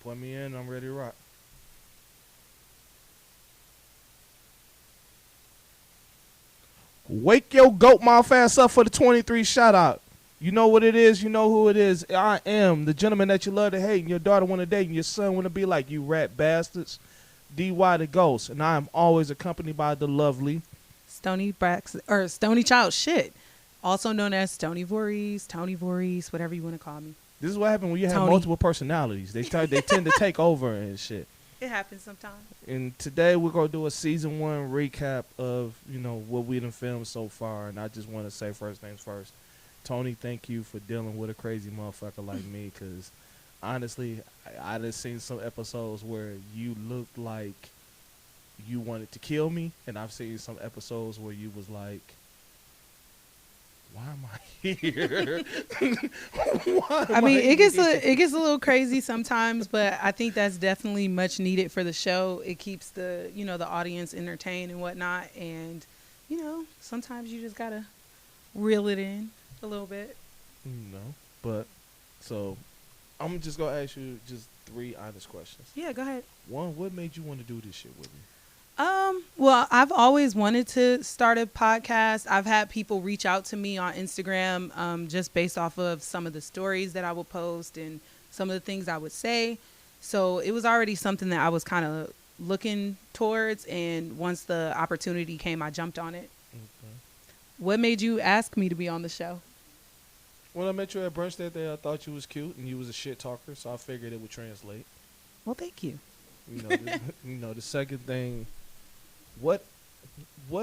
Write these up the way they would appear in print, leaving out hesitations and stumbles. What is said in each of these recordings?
Put me in. I'm ready to rock. Wake your goat mouth ass up for the 23 shout out. You know what it is. You know who it is. I am the gentleman that you love to hate and your daughter want to date and your son want to be like, you rat bastards. Dwhy the Ghost. And I am always accompanied by the lovely Stoni Braxton, or Stoni Child shit. Also known as Tony Voorhees, whatever you want to call me. This is what happens when you have Tony. multiple personalities. They tend to take over and shit. It happens sometimes. And today we're gonna do a season 1 recap of what we done filmed so far. And I just want to say first things first, Tony, thank you for dealing with a crazy motherfucker like me. Because honestly, I just seen some episodes where you looked like you wanted to kill me, and I've seen some episodes where you was like, why am I here? It gets a little crazy sometimes, but I think that's definitely much needed for the show. It keeps the audience entertained and whatnot, and sometimes you just gotta reel it in a little bit. But so I'm just gonna ask you just 3 honest questions. Yeah, go ahead. 1, what made you want to do this shit with me? Well, I've always wanted to start a podcast. I've had people reach out to me on Instagram, just based off of some of the stories that I would post and some of the things I would say. So it was already something that I was kind of looking towards. And once the opportunity came, I jumped on it. Okay. What made you ask me to be on the show? When I met you at brunch that day, I thought you was cute and you was a shit talker. So I figured it would translate. Well, thank you. The second thing, what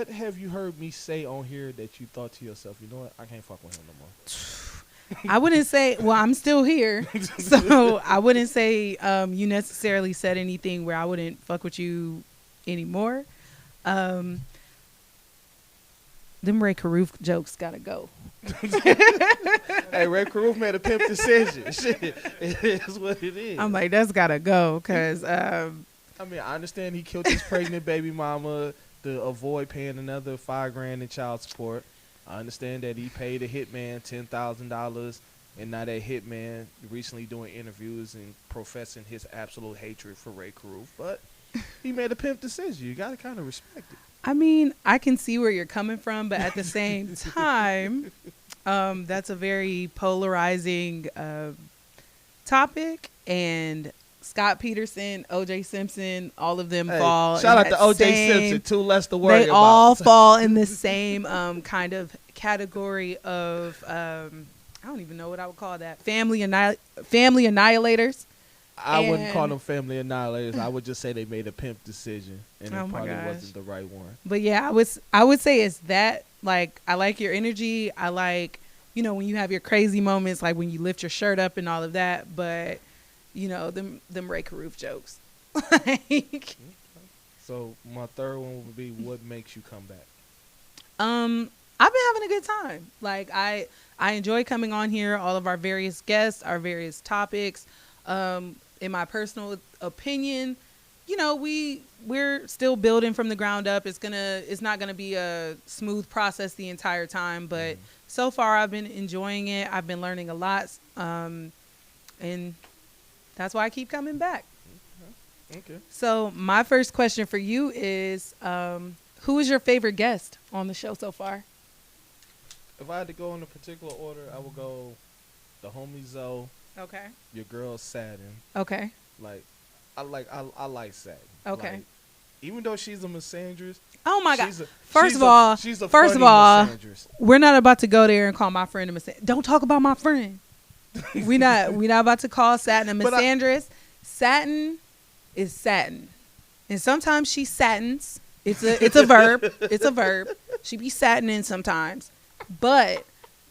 have you heard me say on here that you thought to yourself, you know what, I can't fuck with him no more? I wouldn't say, well, I'm still here, so I wouldn't say you necessarily said anything where I wouldn't fuck with you anymore. Them Ray Karoof jokes gotta go. Hey, Ray Karoof made a pimp decision. Shit, it is what it is. I'm like, that's gotta go, because I understand he killed his pregnant baby mama to avoid paying another $5,000 in child support. I understand that he paid a hitman $10,000, and now that hitman recently doing interviews and professing his absolute hatred for Ray Karoof. But he made a pimp decision. You gotta kind of respect it. I mean, I can see where you're coming from, but at the same time, that's a very polarizing topic. And Scott Peterson, O.J. Simpson, all of them fall. Shout out to O.J. Simpson, too less to worry about. They all fall in the same kind of category of, I don't even know what I would call that, family annihilators. I wouldn't call them family annihilators. I would just say they made a pimp decision, and it probably wasn't the right one. But yeah, I would say it's that. Like, I like your energy. I like, when you have your crazy moments, like when you lift your shirt up and all of that. But them Ray Karoof jokes. So my third one would be, what makes you come back? I've been having a good time. Like, I enjoy coming on here. All of our various guests, our various topics. In my personal opinion, we're still building from the ground up. It's not gonna be a smooth process the entire time, but so far I've been enjoying it. I've been learning a lot, and that's why I keep coming back. Okay. So my first question for you is, who is your favorite guest on the show so far? If I had to go in a particular order, I would go the homie Zoe. Okay. Your girl Satin. Okay. I like Satin. Okay. Like, even though she's a misandrist. Oh my God. First of all, misandrist. We're not about to go there and call my friend a misandrist. Don't talk about my friend. we not about to call Satin a misandrist. Satin is satin. And sometimes she satins. It's a verb. It's a verb. She be satining sometimes. But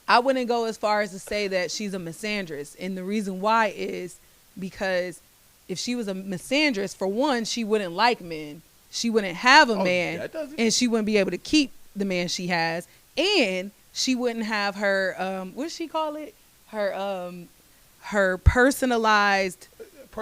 I wouldn't go as far as to say that she's a misandrist. And the reason why is because if she was a misandrist, for one, she wouldn't like men. She wouldn't have a man. And she wouldn't be able to keep the man she has. And she wouldn't have her, what does she call it? Her personalized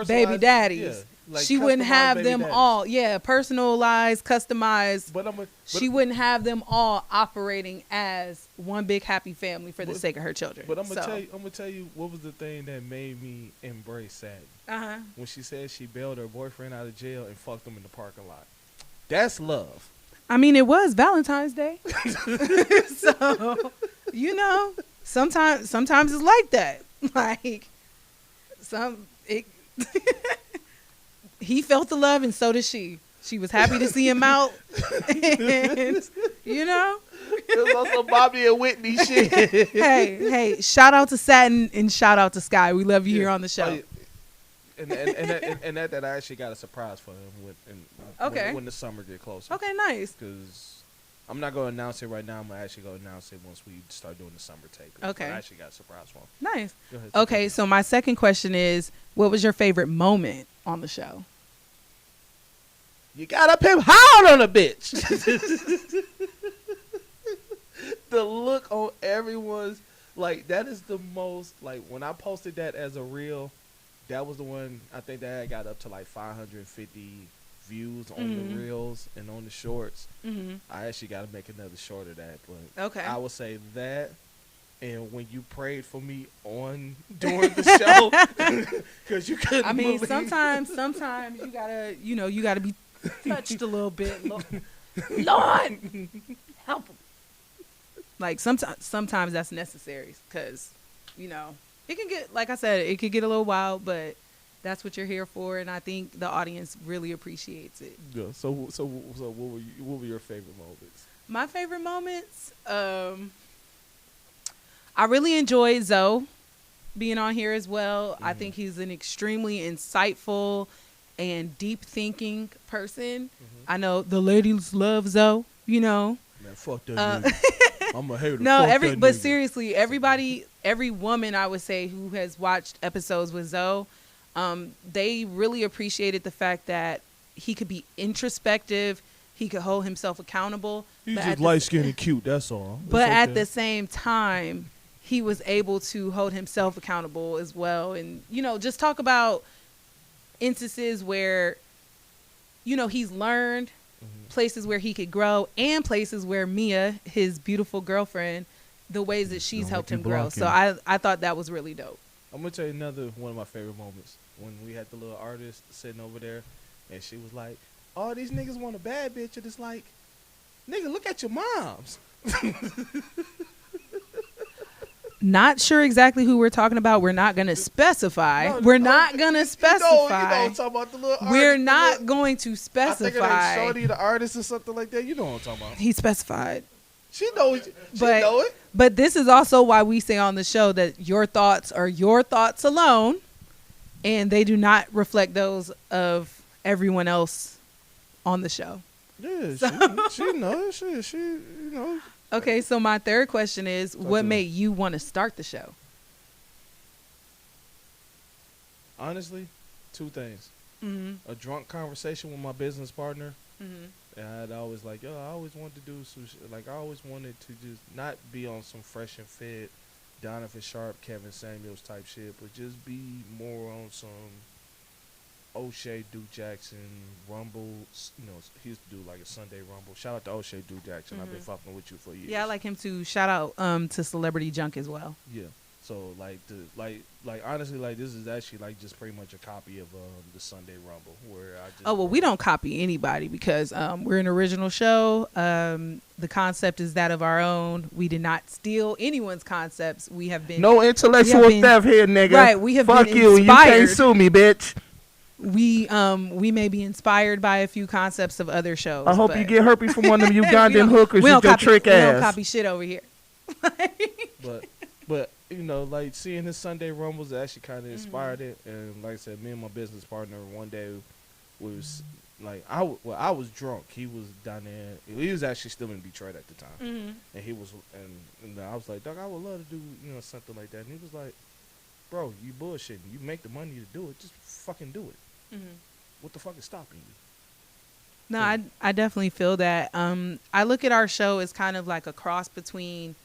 baby daddies. Like she wouldn't customized have baby them daddies. all, personalized, customized. But She wouldn't have them all operating as one big happy family for the sake of her children. But I'm gonna tell you what was the thing that made me embrace Satin. When she said she bailed her boyfriend out of jail and fucked him in the parking lot. That's love. I mean, it was Valentine's Day, so sometimes it's like that. Like he felt the love, and so did she. She was happy to see him out, and It was also Bobby and Whitney shit. hey, shout out to Satin and shout out to Sky. We love you here on the show. Oh, yeah. And that I actually got a surprise for him when the summer get closer. Okay, nice. Because I'm not going to announce it right now. I'm actually going to announce it once we start doing the summer tape. Okay. I actually got a surprise for him. Nice. Go ahead. Okay, so my second question is, what was your favorite moment on the show? You got to pimp hard on a bitch. The look on everyone's, like, that is the most, like, when I posted that as a reel, that was the one, I think that I got up to like 550 views on the reels and on the shorts. I actually got to make another short of that. But Okay. I would say that, and when you prayed for me during the show, because you couldn't. I mean, believe. sometimes you gotta, you gotta be touched a little bit. Lord, help him. Like sometimes that's necessary because, it can get, like I said, it could get a little wild, but that's what you're here for, and I think the audience really appreciates it. Yeah. So what were your favorite moments? My favorite moments, I really enjoyed Zoe being on here as well. I think he's an extremely insightful and deep thinking person. I know the ladies love Zoe, Man, fuck that nigga. I'm a hater. No, fuck that but nigga. seriously, every woman I would say who has watched episodes with Zoe, they really appreciated the fact that he could be introspective, he could hold himself accountable. He's just light skinned and cute. That's all. But at the same time, he was able to hold himself accountable as well, and just talk about instances where he's learned, places where he could grow, and places where Mia, his beautiful girlfriend, the ways that she's helped him grow. So I thought that was really dope. I'm gonna tell you another one of my favorite moments when we had the little artist sitting over there, and she was like, "Oh, these niggas want a bad bitch," and it's like, "Nigga, look at your moms." Not sure exactly who we're talking about. We're not going to specify. We're not going to specify. talking about the little artist. We're not going to I specify. think it's Shorty, the artist, or something like that. You know what I'm talking about. He specified. She knows. She know it. But this is also why we say on the show that your thoughts are your thoughts alone, and they do not reflect those of everyone else on the show. Yeah, she knows. She you know. Okay, so my third question is, what made you want to start the show? Honestly, two things. A drunk conversation with my business partner. And I'd always I always wanted to do sushi. Like, I always wanted to just not be on some Fresh and Fit, Donovan Sharp, Kevin Samuels type shit, but just be more on some O'Shea, Duke Jackson, Rumble. He used to do like a Sunday Rumble. Shout out to O'Shea, Duke Jackson. I've been fucking with you for years. Yeah, I like him too. Shout out to Celebrity Junk as well. Yeah. So honestly, this is actually just pretty much a copy of the Sunday Rumble where I just. Oh well, we don't copy anybody because we're an original show. The concept is that of our own. We did not steal anyone's concepts. We have been no intellectual theft here, nigga. Right, we have Fuck been you. Inspired. You can't sue me, bitch. We may be inspired by a few concepts of other shows. I hope you get herpes from one of them Ugandan hookers with your trick ass. We don't ass. copy shit over here. But seeing his Sunday Rumbles actually kind of inspired it. And like I said, me and my business partner one day was I was drunk. He was down there. He was actually still in Detroit at the time. And he was and I was like, Doug, I would love to do something like that. And he was like, bro, you bullshitting. You make the money to do it. Just fucking do it. What the fuck is stopping you? No, I definitely feel that. I look at our show as kind of like a cross between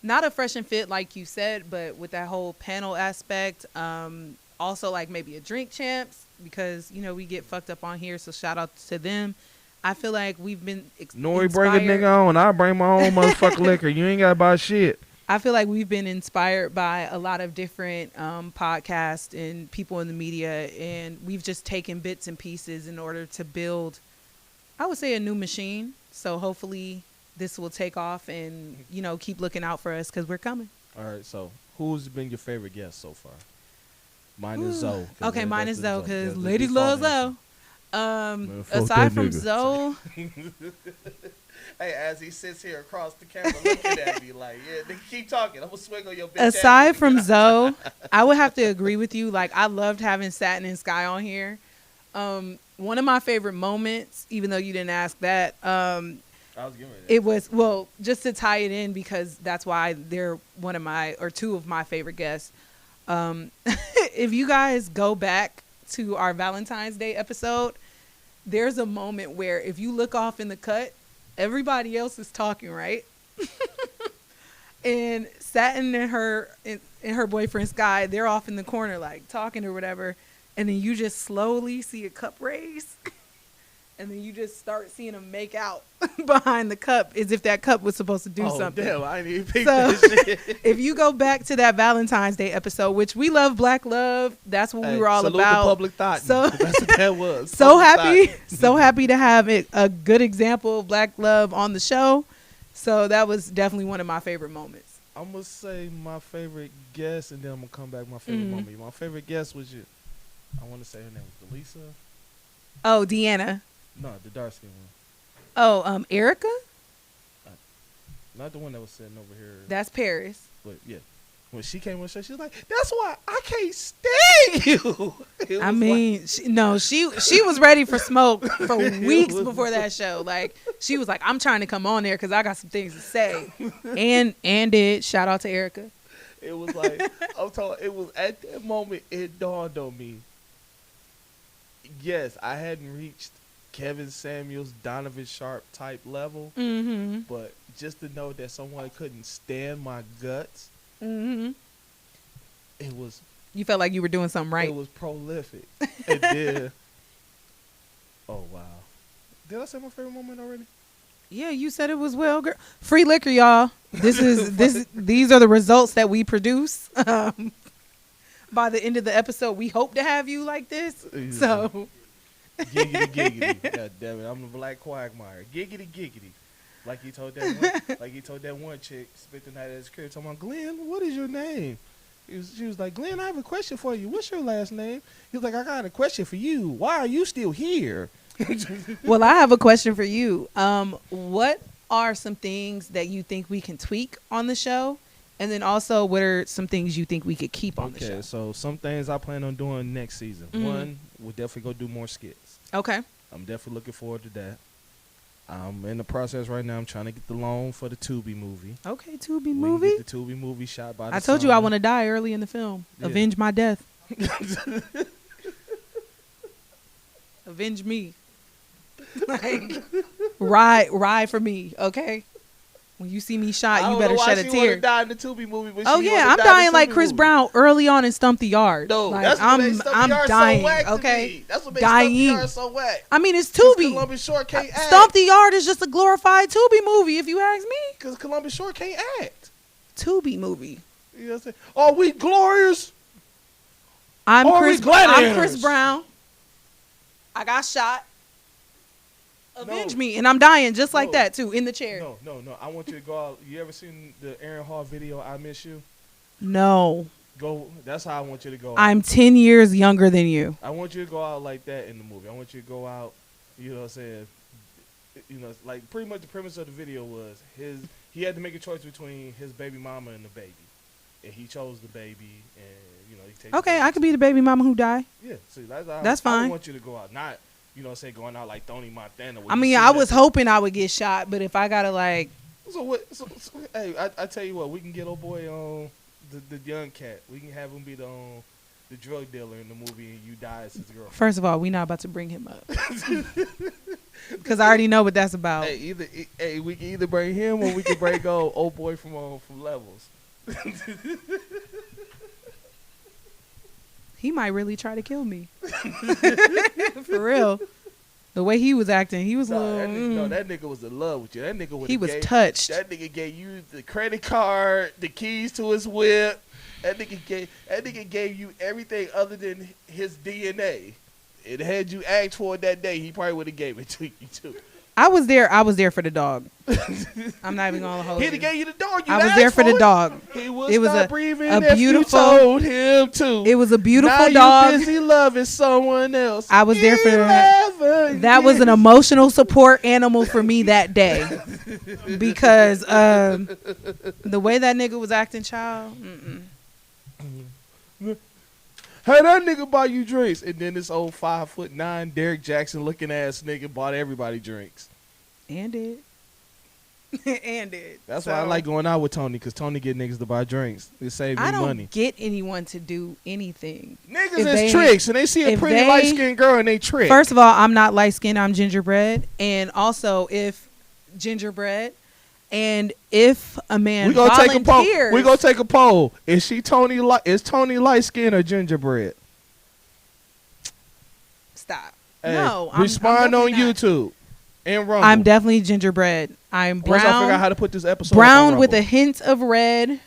not a Fresh and Fit like you said, but with that whole panel aspect, also like maybe a Drink Champs, because you know we get fucked up on here, so shout out to them. I feel like we've been Nori bring a nigga on. I bring my own motherfucking liquor. You ain't got to buy shit. I feel like we've been inspired by a lot of different podcasts and people in the media, and we've just taken bits and pieces in order to build, I would say, a new machine. So hopefully this will take off, and you know, keep looking out for us because we're coming. All right, so who's been your favorite guest so far? Mine is Zoe. Okay, mine is Zoe because ladies love Zoe. Man, aside from Zoe, hey, as he sits here across the camera looking at me like, yeah, nigga, keep talking. I'm gonna swing on your bitch. Aside from Zoe, I would have to agree with you. Like, I loved having Satin and Sky on here. One of my favorite moments, even though you didn't ask that, I was giving it was, well, just to tie it in, because that's why they're one of my, or two of my favorite guests. If you guys go back to our Valentine's Day episode, there's a moment where if you look off in the cut, everybody else is talking, right? And Satin and her boyfriend Sky, they're off in the corner like talking or whatever, and then you just slowly see a cup raise. And then you just start seeing them make out behind the cup as if that cup was supposed to do something. Damn, I didn't even pick so, that shit. If you go back to that Valentine's Day episode, which we love Black love, that's what we were all salute about. The public thought. So that's what that was. So happy to have a good example of Black love on the show. So that was definitely one of my favorite moments. I'm gonna say my favorite guest, and then I'm gonna come back my favorite moment. My favorite guest was you. I want to say her name was Delisa. Oh, Deanna. No, the dark skin one. Oh, Erica? Not the one that was sitting over here. That's Paris. But yeah, when she came on the show, she was like, "That's why I can't stand you." I mean, she was ready for smoke for weeks before that show. Like, she was like, "I'm trying to come on there because I got some things to say," and did. Shout out to Erica. It was like, I'm talking. It was at that moment it dawned on me. Yes, I hadn't reached Kevin Samuels, Donovan Sharp type level, but just to know that someone couldn't stand my guts, it was. You felt like you were doing something right. It was prolific. It did. Oh wow! Did I say my favorite moment already? Yeah, you said it was well, girl. Fre'Litqa, y'all. These are the results that we produce. By the end of the episode, we hope to have you like this. So. Giggity, giggity. God damn it. I'm the black quagmire. Giggity, giggity. Like he told that one chick, spent the night at his crib, talking about, Glenn, what is your name? She was like, Glenn, I have a question for you. What's your last name? He was like, I got a question for you. Why are you still here? Well, I have a question for you. What are some things that you think we can tweak on the show? And then also, what are some things you think we could keep on the show? Okay, so some things I plan on doing next season. One, we'll definitely go do more skits. Okay. I'm definitely looking forward to that. I'm in the process right now. I'm trying to get the loan for the Tubi movie. Okay, Tubi movie. Get the Tubi movie shot by the I told you I want to die early in the film. Yeah. Avenge my death. Avenge me. Like, ride for me, okay? When you see me shot, you better shed a tear. Die in the Tubi movie, oh yeah, I'm dying like Chris Brown early on in Stump the Yard. No, like, that's what made Stump the Yard dying. So whack okay, that's what made Stump the Yard so whack. I mean, it's Tubi. Columbus Short can't act. Stump the Yard is just a glorified Tubi movie, if you ask me. Because Columbus Short can't act. Tubi movie. You know what I'm saying? Are we glorious? I'm Chris Brown. I got shot. Avenge me, and I'm dying just like that too, in the chair. No. I want you to go out. You ever seen the Aaron Hall video, I Miss You? No. Go. That's how I want you to go out. I'm 10 years younger than you. I want you to go out like that in the movie. I want you to go out, you know what I'm saying? You know, like pretty much the premise of the video was he had to make a choice between his baby mama and the baby. And he chose the baby, and, you know, he takes okay, I could be the baby mama who died. Yeah, see, that's fine. I want you to go out, not, you know, say going out like Tony Montana. I mean, I was hoping I would get shot, but if I gotta like. So what? So, hey, I tell you what, we can get old boy on the young cat. We can have him be the drug dealer in the movie, and you die as his girl. First of all, we not about to bring him up because I already know what that's about. Hey, we can either bring him or we can bring old boy from Levels. he might really try to kill me. For real. The way he was acting, he was that nigga was in love with you. That nigga he was touched. That nigga gave you the credit card, the keys to his whip. That nigga gave you everything other than his DNA. It had you asked for it that day, he probably would have gave it to you too. I was there for the dog. I'm not even gonna hold you. He gave you the dog. I was there for the dog. He was not breathing a if beautiful. You told him to. It was a beautiful now dog. You busy loving someone else. I was there for that. Was an emotional support animal for me that day because the way that nigga was acting, child. Hey, that nigga buy you drinks, and then this old 5'9" Derek Jackson looking ass nigga bought everybody drinks. And did. That's why I like going out with Tony, because Tony get niggas to buy drinks. It saves me money. I don't get anyone to do anything. Niggas is tricks, and they see a pretty light-skinned girl and they trick. First of all, I'm not light-skinned. I'm gingerbread. And also, if gingerbread, and if a man volunteers. We're going to take a poll. Is Tony light-skinned or gingerbread? Stop. Hey, no. respond on not. YouTube. And Rumble. I'm definitely gingerbread. I'm brown. Once I figure out how to put this episode brown with a hint of red,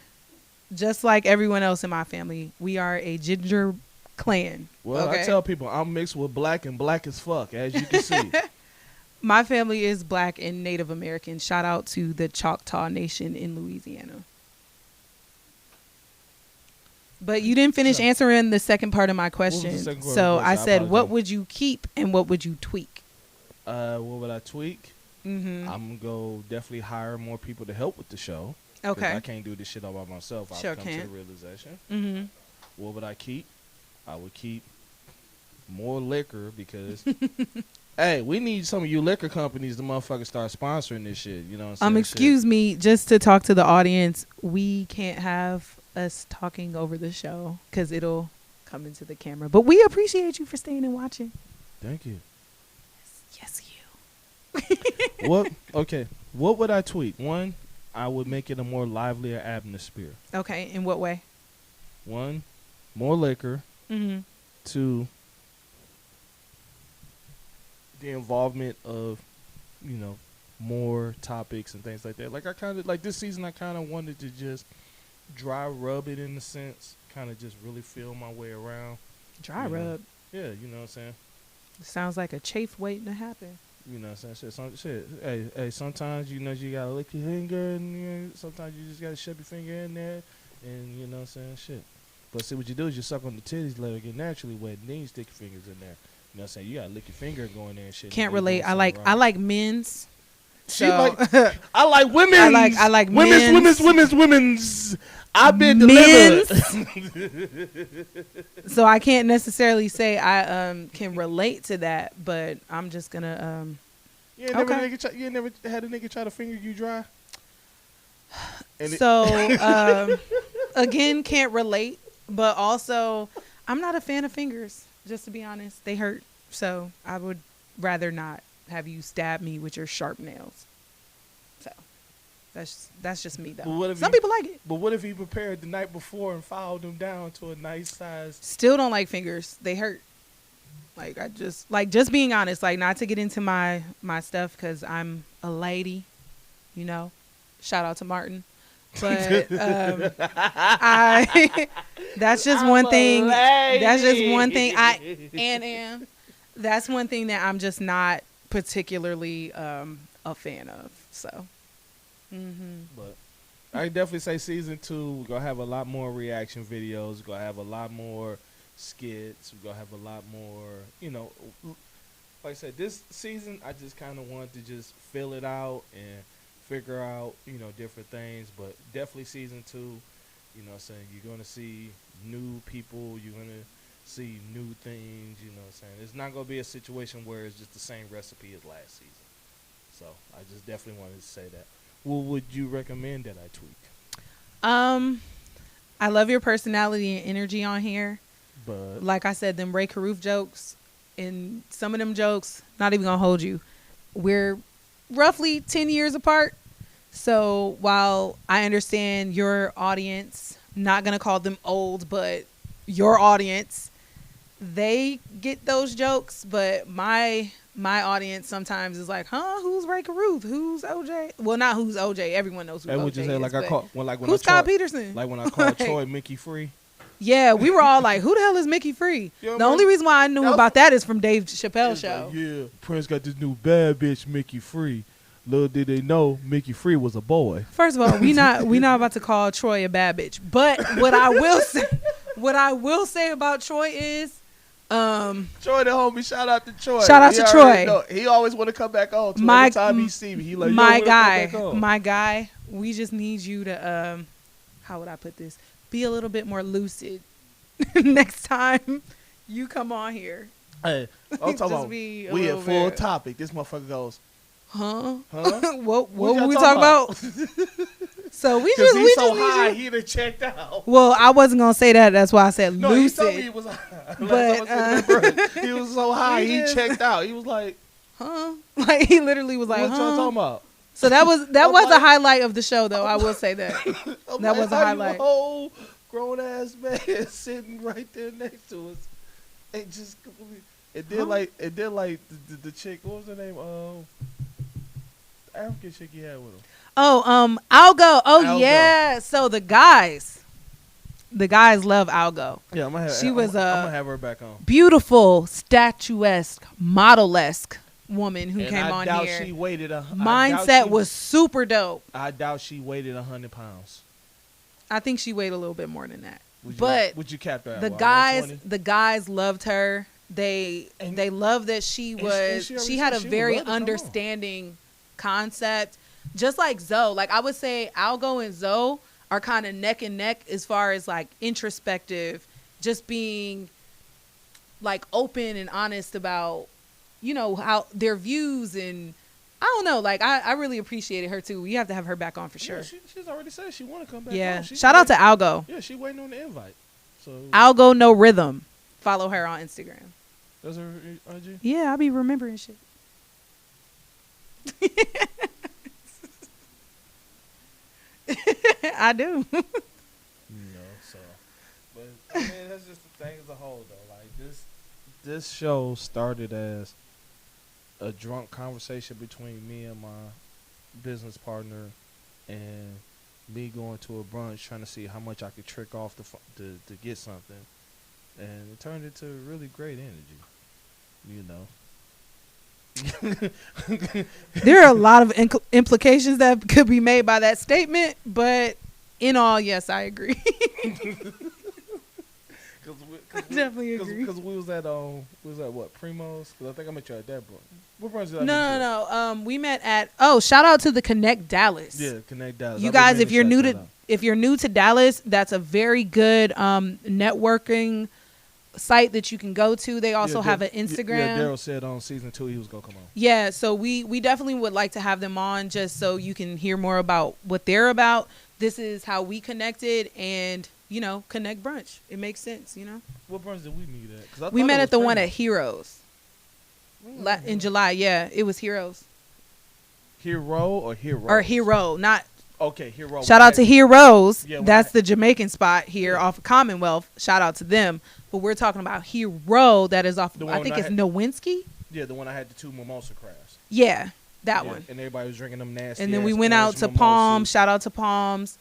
just like everyone else in my family. We are a ginger clan. Well, okay? I tell people I'm mixed with black and black as fuck, as you can see. My family is black and Native American. Shout out to the Choctaw Nation in Louisiana. But you didn't finish answering the second part of my question. So I said, what would you keep and what would you tweak? What would I tweak? Mm-hmm. I'm going to go definitely hire more people to help with the show. Okay. I can't do this shit all by myself. I'll come to the realization. Mm-hmm. What would I keep? I would keep more liquor because, hey, we need some of you liquor companies to motherfuckers start sponsoring this shit. You know what I'm saying? Excuse me, just to talk to the audience, we can't have us talking over the show because it'll come into the camera. But we appreciate you for staying and watching. Thank you. Yes, you. What would I tweet? One, I would make it a more livelier atmosphere. Okay, in what way? One, more liquor. Mm-hmm. Two, the involvement of, more topics and things like that. Like I kind of like this season. I kind of wanted to just dry rub it in a sense. Kind of just really feel my way around. Dry rub. Yeah, you know what I'm saying. Sounds like a chafe waiting to happen. You know what I'm saying? Shit. Hey, sometimes, you gotta lick your finger, and sometimes you just gotta shove your finger in there, and you know what I'm saying? Shit. But see, what you do is you suck on the titties, let it get naturally wet, and then you stick your fingers in there. You know what I'm saying? You gotta lick your finger and go in there and shit. Can't relate. I like men's. So. I like women's. I like women's. I've been delivered. So I can't necessarily say I can relate to that, but I'm just gonna you never had a nigga try to finger you dry? Again, can't relate, but also I'm not a fan of fingers, just to be honest. They hurt, so I would rather not have you stab me with your sharp nails. So that's just me, though. Some people like it. But what if he prepared the night before and filed them down to a nice size? Still don't like fingers. They hurt. Like, I just being honest, like, not to get into my stuff because I'm a lady, Shout out to Martin. But that's just one thing. That's just one thing that's one thing that I'm just not particularly a fan of. So, but I definitely say season 2 we're gonna have a lot more reaction videos. We're gonna have a lot more skits. We're gonna have a lot more. Like I said, this season I just kind of wanted to just fill it out and figure out, different things. But definitely season 2, you're going to see new people. You're going to see new things, It's not going to be a situation where it's just the same recipe as last season. So I just definitely wanted to say that. What would you recommend that I tweak? I love your personality and energy on here. But like I said, them Ray Caruth jokes, and some of them jokes, not even going to hold you. We're roughly 10 years apart. So while I understand your audience, not going to call them old, but your audience, they get those jokes, but my audience sometimes is like, huh, who's Ray Caruth? Who's OJ? Well, not who's OJ. Everyone knows who They OJ would just say is. like I call when who's Scott Peterson? Like when I called Troy Mickey Free. Yeah, we were all like, who the hell is Mickey Free? The only reason why I knew about that is from Dave Chappelle's show. Like, yeah, Prince got this new bad bitch Mickey Free. Little did they know Mickey Free was a boy. First of all, we not about to call Troy a bad bitch. But what I will say about Troy is Troy the homie, shout out to Troy. Shout out to Troy. He always want to come back on. Every time he see me, he like, my guy. We just need you to how would I put this? Be a little bit more lucid next time you come on here. Hey, I'm talking about we at full topic. This motherfucker goes, huh? what were we talking about? So we just he's so high, he done checked out. Well, I wasn't gonna say that. That's why I said no, lucid. He told me he was high. But he was so high, he checked out. He was like, huh? Like he literally was like, what y'all talking about? So that was a highlight of the show, though. I will say that that was a highlight. A whole grown ass man sitting right there next to us, and just it did like the chick. What was her name? The African chick he had with him. Oh, Algo. Oh, Algo. yeah. So the guys love Algo. Yeah, I'm gonna have her back on. Beautiful, statuesque, model-esque woman who came on here. here. She waited Mindset was super dope. I doubt she weighted 100 pounds. I think she weighed a little bit more than that. Would you cap her at? The guys loved her. They loved that she had a very understanding concept. Just like Zoe, like I would say Algo and Zoe are kind of neck and neck as far as like introspective, just being like open and honest about, you know, how their views. And I don't know, like I really appreciated her too. We have to have her back on for sure. Yeah, she's already said she want to come back. Yeah, shout out to Algo. Yeah, she waiting on the invite. So Algo No Rhythm, follow her on Instagram. That's her IG? Yeah, I be remembering shit. I do. So, but I mean, that's just the thing as a whole, though. Like this show started as a drunk conversation between me and my business partner, and me going to a brunch trying to see how much I could trick off to get something, and it turned into really great energy. You know. There are a lot of implications that could be made by that statement, but in all, yes, I agree. Definitely agree. Because we was at what, Primo's? Because I think I met you at that brunch. What brunch did I No. We met at shout out to the Connect Dallas. Yeah, Connect Dallas. You guys, if you're new to Dallas, that's a very good networking site that you can go to. They also have an Instagram. Yeah, Daryl said on season 2 he was gonna come on. Yeah, so we definitely would like to have them on just so you can hear more about what they're about. This is how we connected, and you know, Connect Brunch. It makes sense, you know. What brunch did we meet at? 'Cause we met at the one at Heroes in July. Yeah, it was Heroes. Hero or Hero? Or Hero, not. Okay, Hero. Shout out to Heroes. Yeah, that's the Jamaican spot here off of Commonwealth. Shout out to them. But we're talking about Hero that is off, I think it's Nowinski. Yeah, the one I had the 2 mimosa crafts. Yeah, that one. And everybody was drinking them nasty. And then we went out to Palms. Shout out to Palms.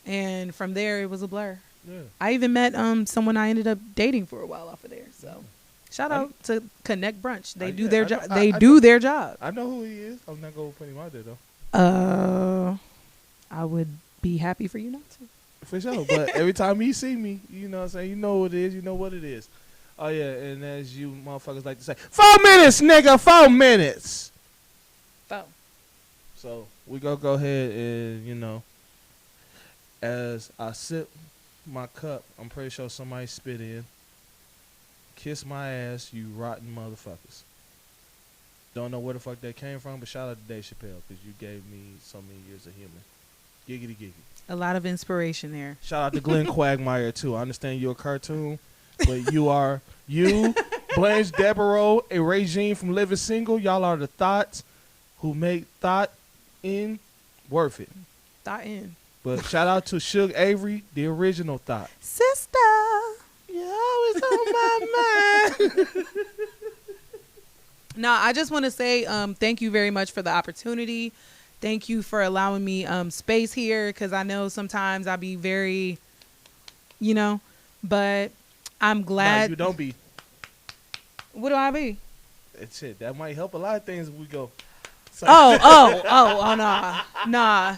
And from there, it was a blur. Yeah. I even met someone I ended up dating for a while off of there. So shout out to Connect Brunch. They do their job. They do their job. I know who he is. I'm not going to put him out there, though. I would be happy for you not to. For sure. But every time you see me, you know what I'm saying? You know what it is. You know what it is. Oh, yeah. And as you motherfuckers like to say, 4 minutes, nigga. 4 minutes. 4. So we go ahead and, you know, as I sip my cup, I'm pretty sure somebody spit in. Kiss my ass, you rotten motherfuckers. Don't know where the fuck that came from, but shout out to Dave Chappelle because you gave me so many years of humor. Giggity giggity. A lot of inspiration there. Shout out to Glenn Quagmire too. I understand you're a cartoon, but you, Blanche Devereaux, and Regine from Living Single. Y'all are the thoughts who make thought in worth it. Thought in. But shout out to Suge Avery, the original thought. Sister. You was on my mind. No, I just want to say thank you very much for the opportunity. Thank you for allowing me space here, because I know sometimes I be very, but I'm glad. No, you don't be. What do I be? It's shit. That might help a lot of things if we go. So. Nah.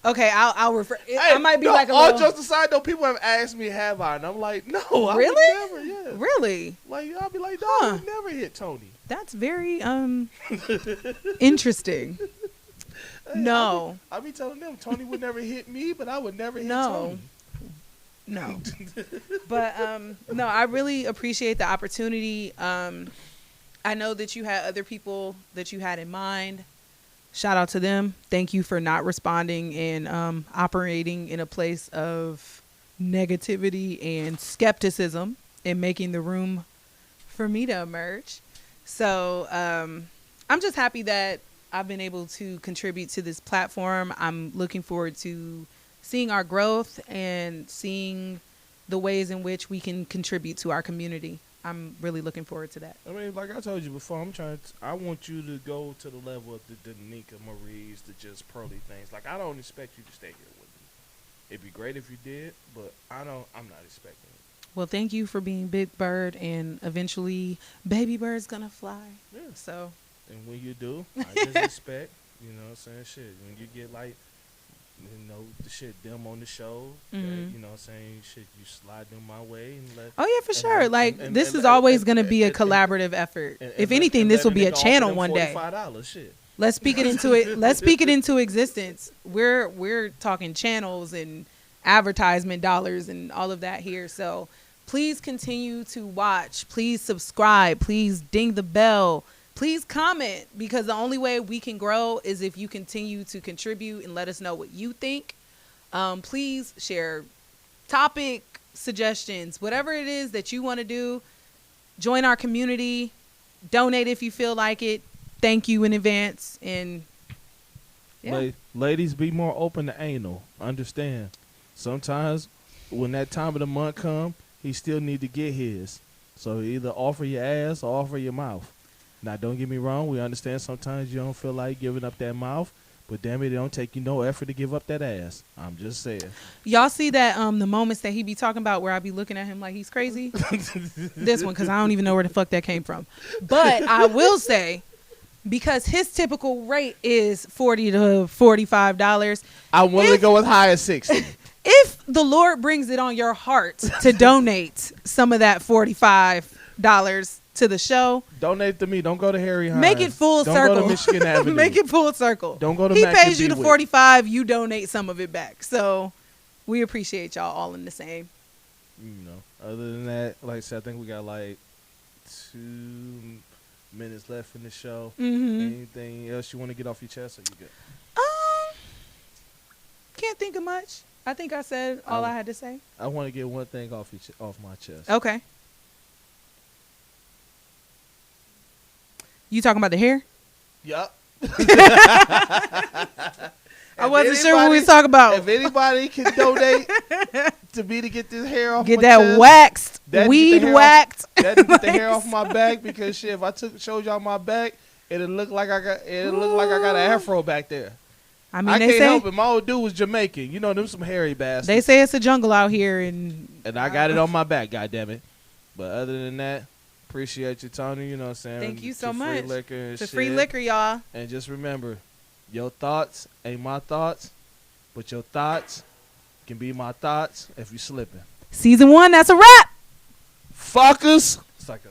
Okay, I'll refer. Hey, I might be like a all little. jokes aside, though, people have asked me, have I? And I'm like, no, I Really? would never. Yeah. Really? Like, I'll be like, no, Huh. I would never hit Tony. That's very interesting. Hey, No. I be telling them Tony would never hit me, but I would never hit No. Tony. No. But no, I really appreciate the opportunity. I know that you had other people that you had in mind. Shout out to them. Thank you for not responding and operating in a place of negativity and skepticism and making the room for me to emerge. So I'm just happy that I've been able to contribute to this platform. I'm looking forward to seeing our growth and seeing the ways in which we can contribute to our community. I'm really looking forward to that. I mean, like I told you before, I want you to go to the level of the Danica Marie's, the just pearly things. Like, I don't expect you to stay here with me. It'd be great if you did, but I'm not expecting it. Well, thank you for being Big Bird, and eventually Baby Bird's gonna fly. Yeah. So. And when you do, I just expect, you know what I'm saying, shit. When you get like, the shit, them on the show, that, you know what I'm saying, shit, you slide them my way. And let, Oh, yeah, for sure. This is and- always and- going to be a and- collaborative effort. and If let- anything, and this let will a be a nigga offer channel them one day. $45, shit. Let's speak it into it. Let's speak it into existence. We're talking channels and advertisement dollars and all of that here. So please continue to watch. Please subscribe. Please ding the bell. Please comment, because the only way we can grow is if you continue to contribute and let us know what you think. Please share topic suggestions, whatever it is that you want to do. Join our community. Donate if you feel like it. Thank you in advance. And yeah. Ladies, be more open to anal. Understand. Sometimes when that time of the month come, he still need to get his. So either offer your ass or offer your mouth. Now, don't get me wrong. We understand sometimes you don't feel like giving up that mouth. But damn it don't take you no effort to give up that ass. I'm just saying. Y'all see that the moments that he be talking about where I be looking at him like he's crazy? This one, because I don't even know where the fuck that came from. But I will say, because his typical rate is $40 to $45. I'm willing to go with high as 60. If the Lord brings it on your heart to donate some of that $45 to the show, donate to me. Don't go to Harry Hines. make it full circle. Don't go to Michigan Avenue. Make it full circle. Don't go to He Mac pays and you Be the With. 45. You donate some of it back. So we appreciate y'all all in the same. Other than that, like I said, I think we got like 2 minutes left in the show. Anything else you want to get off your chest, or you good? Can't think of much. I think I said all I had to say. I want to get one thing off my chest. Okay. You talking about the hair? Yup. I wasn't sure what we was talking about. If anybody can donate to me to get this hair off Get my that chest, waxed, that weed get the hair whacked. that to get the hair off my back, because shit, if I showed y'all my back, it'd look like I got an afro back there. I mean, I they can't say help it. My old dude was Jamaican. You know them some hairy bastards. they say it's a jungle out here, and I got it on my back, goddammit. But other than that, appreciate you, Tony. You know what I'm saying? Thank you so To much. Fre'Litqa and it's a shit. free liquor, y'all. And just remember, your thoughts ain't my thoughts, but your thoughts can be my thoughts if you slipping. Season 1, that's a wrap. Fuckers. It's like a